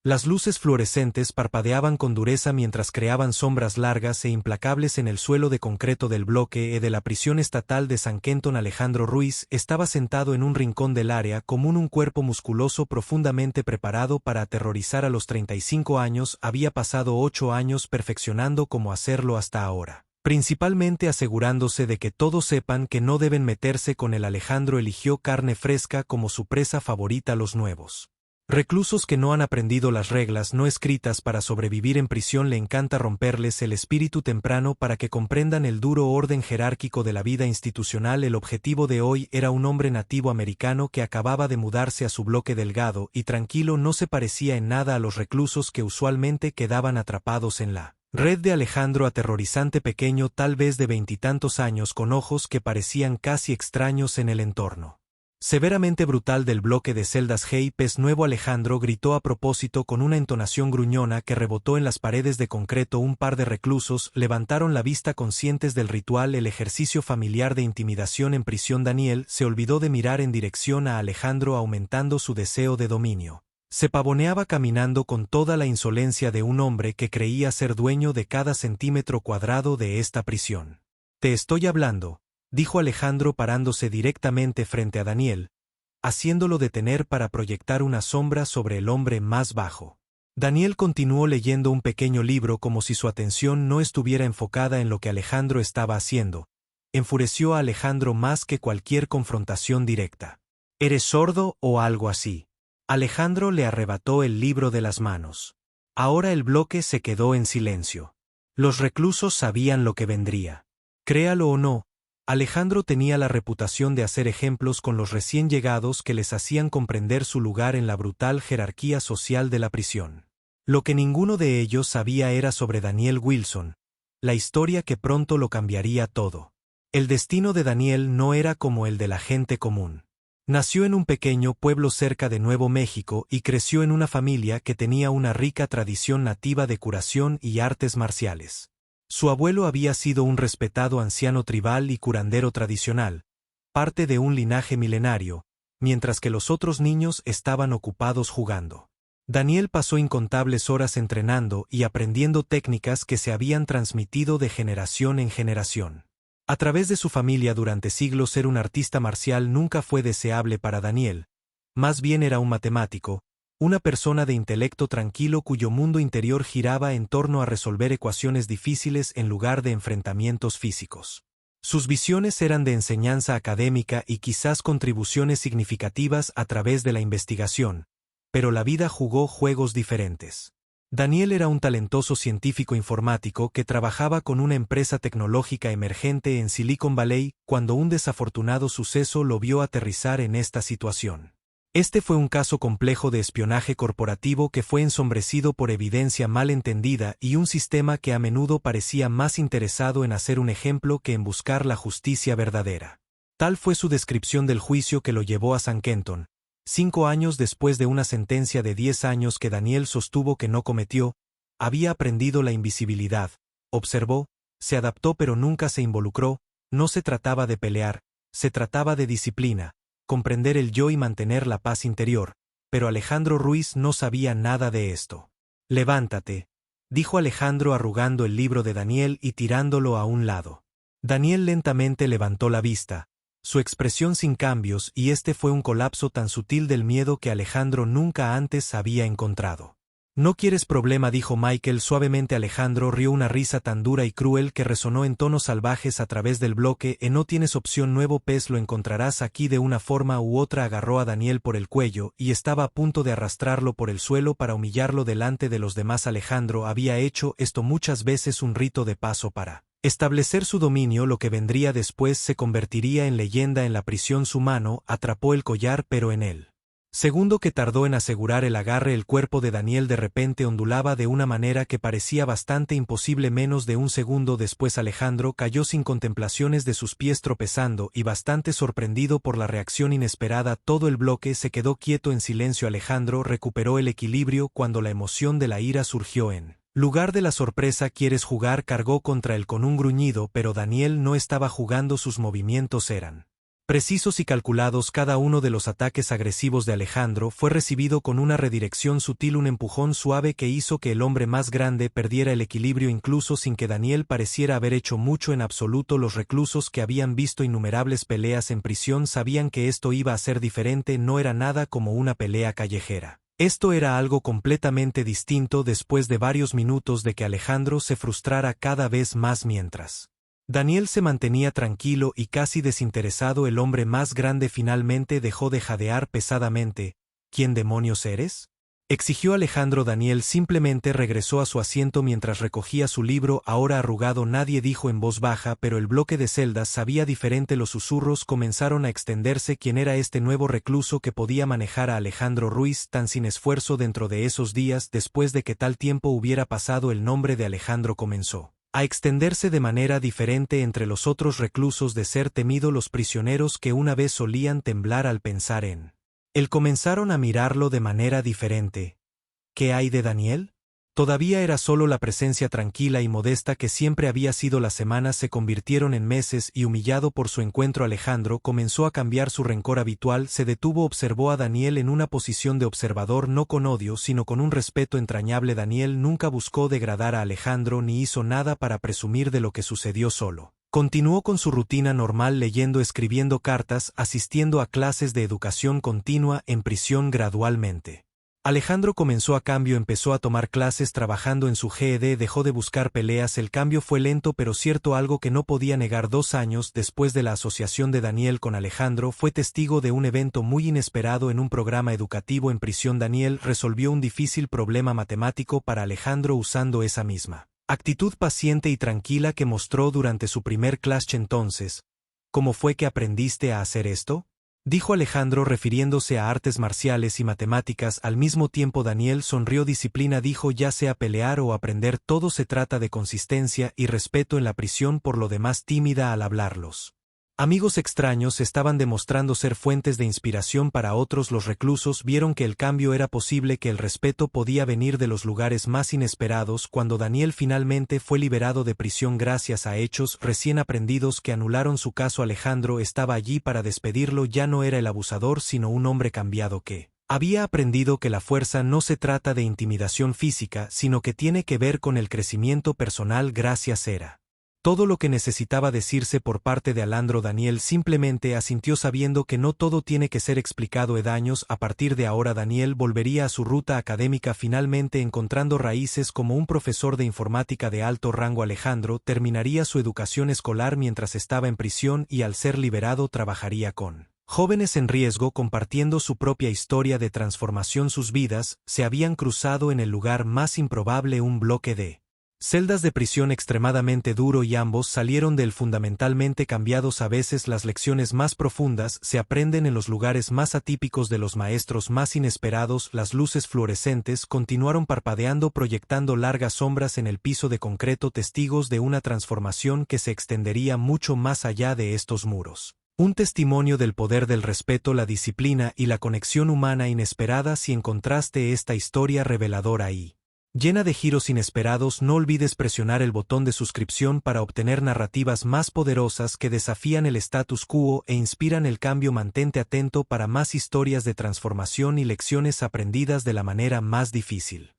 Las luces fluorescentes parpadeaban con dureza mientras creaban sombras largas e implacables en el suelo de concreto del bloque E de la prisión estatal de San Kenton. Alejandro Ruiz estaba sentado en un rincón del área común, un cuerpo musculoso profundamente preparado para aterrorizar. A los 35 años había pasado 8 años perfeccionando cómo hacerlo hasta ahora, principalmente asegurándose de que todos sepan que no deben meterse con él. Alejandro eligió carne fresca como su presa favorita. Los nuevos reclusos que no han aprendido las reglas no escritas para sobrevivir en prisión le encanta romperles el espíritu temprano para que comprendan el duro orden jerárquico de la vida institucional. El objetivo de hoy era un hombre nativo americano que acababa de mudarse a su bloque delgado y tranquilo. No se parecía en nada a los reclusos que usualmente quedaban atrapados en la red de Alejandro, aterrorizante pequeño, tal vez de 20 y tantos años, con ojos que parecían casi extraños en el entorno severamente brutal del bloque de celdas G. Pez nuevo. Alejandro gritó a propósito con una entonación gruñona que rebotó en las paredes de concreto. Un par de reclusos levantaron la vista conscientes del ritual, el ejercicio familiar de intimidación en prisión. Daniel se olvidó de mirar en dirección a Alejandro, aumentando su deseo de dominio. Se pavoneaba caminando con toda la insolencia de un hombre que creía ser dueño de cada centímetro cuadrado de esta prisión. «Te estoy hablando», dijo Alejandro parándose directamente frente a Daniel, haciéndolo detener para proyectar una sombra sobre el hombre más bajo. Daniel continuó leyendo un pequeño libro como si su atención no estuviera enfocada en lo que Alejandro estaba haciendo. Enfureció a Alejandro más que cualquier confrontación directa. «¿Eres sordo o algo así?». Alejandro le arrebató el libro de las manos. Ahora el bloque se quedó en silencio. Los reclusos sabían lo que vendría. Créalo o no, Alejandro tenía la reputación de hacer ejemplos con los recién llegados que les hacían comprender su lugar en la brutal jerarquía social de la prisión. Lo que ninguno de ellos sabía era sobre Daniel Wilson, la historia que pronto lo cambiaría todo. El destino de Daniel no era como el de la gente común. Nació en un pequeño pueblo cerca de Nuevo México y creció en una familia que tenía una rica tradición nativa de curación y artes marciales. Su abuelo había sido un respetado anciano tribal y curandero tradicional, parte de un linaje milenario, mientras que los otros niños estaban ocupados jugando. Daniel pasó incontables horas entrenando y aprendiendo técnicas que se habían transmitido de generación en generación. A través de su familia durante siglos, ser un artista marcial nunca fue deseable para Daniel, más bien era un matemático, una persona de intelecto tranquilo cuyo mundo interior giraba en torno a resolver ecuaciones difíciles en lugar de enfrentamientos físicos. Sus visiones eran de enseñanza académica y quizás contribuciones significativas a través de la investigación, pero la vida jugó juegos diferentes. Daniel era un talentoso científico informático que trabajaba con una empresa tecnológica emergente en Silicon Valley cuando un desafortunado suceso lo vio aterrizar en esta situación. Este fue un caso complejo de espionaje corporativo que fue ensombrecido por evidencia mal entendida y un sistema que a menudo parecía más interesado en hacer un ejemplo que en buscar la justicia verdadera. Tal fue su descripción del juicio que lo llevó a San Kenton. 5 años después de una sentencia de 10 años que Daniel sostuvo que no cometió, había aprendido la invisibilidad, observó, se adaptó pero nunca se involucró. No se trataba de pelear, se trataba de disciplina, comprender el yo y mantener la paz interior, pero Alejandro Ruiz no sabía nada de esto. «Levántate», dijo Alejandro arrugando el libro de Daniel y tirándolo a un lado. Daniel lentamente levantó la vista, su expresión sin cambios, y este fue un colapso tan sutil del miedo que Alejandro nunca antes había encontrado. «No quieres problema», dijo Michael suavemente. Alejandro rió una risa tan dura y cruel que resonó en tonos salvajes a través del bloque. «No tienes opción, nuevo pez, lo encontrarás aquí de una forma u otra». Agarró a Daniel por el cuello y estaba a punto de arrastrarlo por el suelo para humillarlo delante de los demás. Alejandro había hecho esto muchas veces, un rito de paso para establecer su dominio. Lo que vendría después se convertiría en leyenda en la prisión. Su mano atrapó el collar, pero en él segundo que tardó en asegurar el agarre, el cuerpo de Daniel de repente ondulaba de una manera que parecía bastante imposible. Menos de un segundo después Alejandro cayó sin contemplaciones de sus pies, tropezando y bastante sorprendido por la reacción inesperada. Todo el bloque se quedó quieto en silencio. Alejandro recuperó el equilibrio cuando la emoción de la ira surgió en lugar de la sorpresa. «¿Quieres jugar?», cargó contra él con un gruñido, pero Daniel no estaba jugando, sus movimientos eran Precisos y calculados, cada uno de los ataques agresivos de Alejandro fue recibido con una redirección sutil, un empujón suave que hizo que el hombre más grande perdiera el equilibrio incluso sin que Daniel pareciera haber hecho mucho en absoluto. Los reclusos que habían visto innumerables peleas en prisión sabían que esto iba a ser diferente, no era nada como una pelea callejera. Esto era algo completamente distinto después de varios minutos de que Alejandro se frustrara cada vez más mientras Daniel se mantenía tranquilo y casi desinteresado. El hombre más grande finalmente dejó de jadear pesadamente. ¿Quién demonios eres?, exigió Alejandro. Daniel simplemente regresó a su asiento mientras recogía su libro, ahora arrugado. Nadie dijo en voz baja, pero el bloque de celdas sabía diferente. Los susurros comenzaron a extenderse. ¿Quién era este nuevo recluso que podía manejar a Alejandro Ruiz tan sin esfuerzo dentro de esos días? Después de que tal tiempo hubiera pasado, el nombre de Alejandro comenzó a extenderse de manera diferente entre los otros reclusos, de ser temido. Los prisioneros que una vez solían temblar al pensar en él comenzaron a mirarlo de manera diferente. ¿Qué hay de Daniel? Todavía era solo la presencia tranquila y modesta que siempre había sido. Las semanas se convirtieron en meses y, humillado por su encuentro, Alejandro comenzó a cambiar. Su rencor habitual se detuvo. Observó a Daniel en una posición de observador, no con odio sino con un respeto entrañable. Daniel nunca buscó degradar a Alejandro ni hizo nada para presumir de lo que sucedió. Solo continuó con su rutina normal, leyendo, escribiendo cartas, asistiendo a clases de educación continua en prisión. Gradualmente Alejandro comenzó a cambio, empezó a tomar clases, trabajando en su GED, dejó de buscar peleas. El cambio fue lento pero cierto, algo que no podía negar. 2 años después de la asociación de Daniel con Alejandro, fue testigo de un evento muy inesperado en un programa educativo en prisión. Daniel resolvió un difícil problema matemático para Alejandro usando esa misma actitud paciente y tranquila que mostró durante su primer clase. Entonces, ¿cómo fue que aprendiste a hacer esto?, dijo Alejandro, refiriéndose a artes marciales y matemáticas al mismo tiempo. Daniel sonrió. Disciplina, dijo, ya sea pelear o aprender, todo se trata de consistencia y respeto en la prisión. Por lo demás, tímida al hablarlos amigos extraños estaban demostrando ser fuentes de inspiración para otros. Los reclusos vieron que el cambio era posible, que el respeto podía venir de los lugares más inesperados. Cuando Daniel finalmente fue liberado de prisión gracias a hechos recién aprendidos que anularon su caso, Alejandro estaba allí para despedirlo. Ya no era el abusador sino un hombre cambiado que había aprendido que la fuerza no se trata de intimidación física sino que tiene que ver con el crecimiento personal. Gracias, era todo lo que necesitaba decirse por parte de Alejandro. Daniel simplemente asintió, sabiendo que no todo tiene que ser explicado en años. A partir de ahora, Daniel volvería a su ruta académica, finalmente encontrando raíces como un profesor de informática de alto rango. Alejandro terminaría su educación escolar mientras estaba en prisión y, al ser liberado, trabajaría con jóvenes en riesgo, compartiendo su propia historia de transformación. Sus vidas se habían cruzado en el lugar más improbable, un bloque de celdas de prisión extremadamente duro, y ambos salieron de él fundamentalmente cambiados. A veces las lecciones más profundas se aprenden en los lugares más atípicos de los maestros más inesperados. Las luces fluorescentes continuaron parpadeando, proyectando largas sombras en el piso de concreto, testigos de una transformación que se extendería mucho más allá de estos muros. Un testimonio del poder del respeto, la disciplina y la conexión humana inesperada. Si encontraste esta historia reveladora y llena de giros inesperados, no olvides presionar el botón de suscripción para obtener narrativas más poderosas que desafían el status quo e inspiran el cambio. Mantente atento para más historias de transformación y lecciones aprendidas de la manera más difícil.